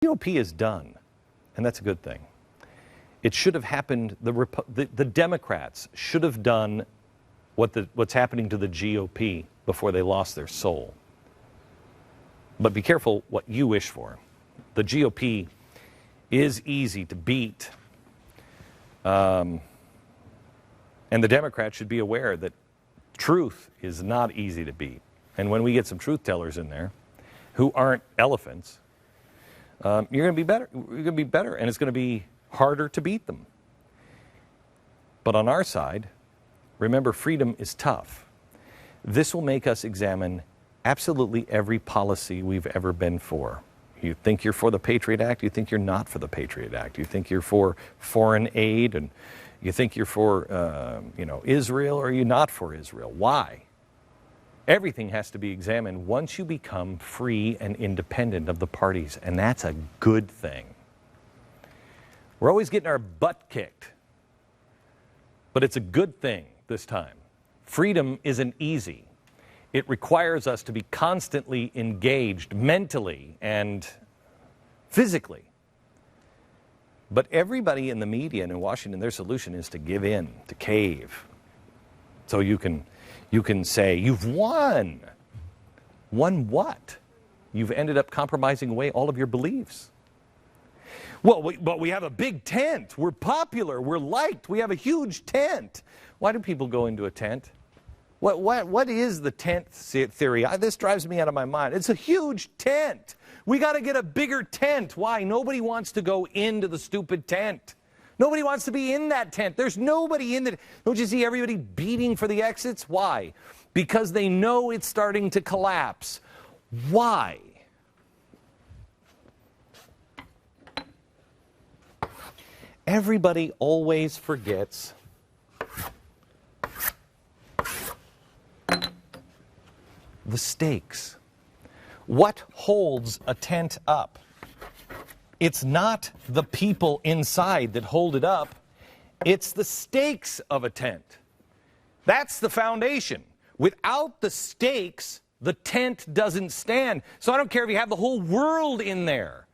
GOP is done, and that's a good thing. It should have happened, the Democrats should have done what's happening to the GOP before they lost their soul. But be careful what you wish for. The GOP is easy to beat. And the Democrats should be aware that truth is not easy to beat. And when we get some truth tellers in there who aren't elephants, you're going to be better. You're going to be better, and it's going to be harder to beat them. But on our side, remember, freedom is tough. This will make us examine absolutely every policy we've ever been for. You think you're for the Patriot Act, you think you're not for the Patriot Act. You think you're for foreign aid, and you think you're for Israel, or you're not for Israel. Why? Everything has to be examined once you become free and independent of the parties, and that's a good thing. We're always getting our butt kicked, but it's a good thing this time. Freedom isn't easy. It requires us to be constantly engaged mentally and physically. But everybody in the media and in Washington, their solution is to give in, to cave. So you can say, you've won. Won what? You've ended up compromising away all of your beliefs. Well, but we have a big tent. We're popular. We're liked. We have a huge tent. Why do people go into a tent? What is the tent theory? This drives me out of my mind. It's a huge tent. We got to get a bigger tent. Why? Nobody wants to go into the stupid tent. Nobody wants to be in that tent. There's nobody in it. Don't you see everybody beating for the exits? Why? Because they know it's starting to collapse. Why? Everybody always forgets the stakes. What holds a tent up? It's not the people inside that hold it up. It's the stakes of a tent. That's the foundation. Without the stakes, the tent doesn't stand. So I don't care if you have the whole world in there.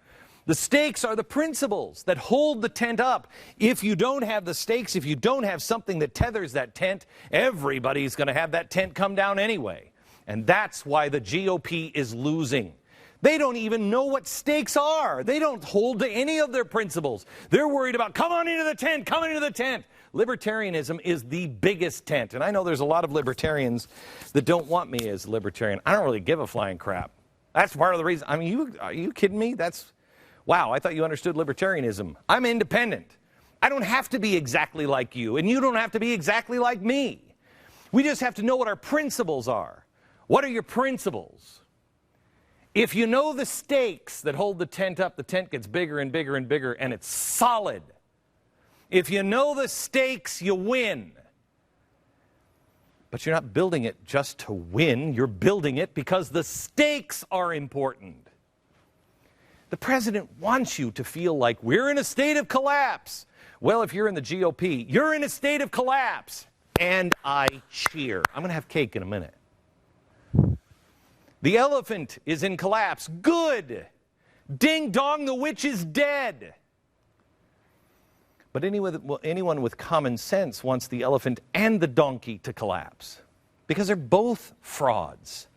The stakes are the principles that hold the tent up. If you don't have the stakes, if you don't have something that tethers that tent, everybody's going to have that tent come down anyway. And that's why the GOP is losing. They don't even know what stakes are. They don't hold to any of their principles. They're worried about, come on into the tent, come into the tent. Libertarianism is the biggest tent. And I know there's a lot of libertarians that don't want me as a libertarian. I don't really give a flying crap. That's part of the reason. I mean, are you kidding me? Wow, I thought you understood libertarianism. I'm independent. I don't have to be exactly like you, and you don't have to be exactly like me. We just have to know what our principles are. What are your principles? If you know the stakes that hold the tent up, the tent gets bigger and bigger and bigger, and it's solid. If you know the stakes, you win. But you're not building it just to win. You're building it because the stakes are important. The president wants you to feel like we're in a state of collapse. Well, if you're in the GOP, you're in a state of collapse. And I cheer. I'm going to have cake in a minute. The elephant is in collapse. Good. Ding dong, the witch is dead. But anyone with common sense wants the elephant and the donkey to collapse because they're both frauds.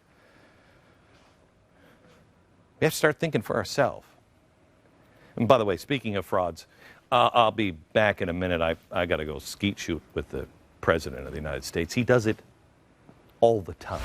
We have to start thinking for ourselves. And by the way, speaking of frauds, I'll be back in a minute. I got to go skeet shoot with the President of the United States. He does it all the time.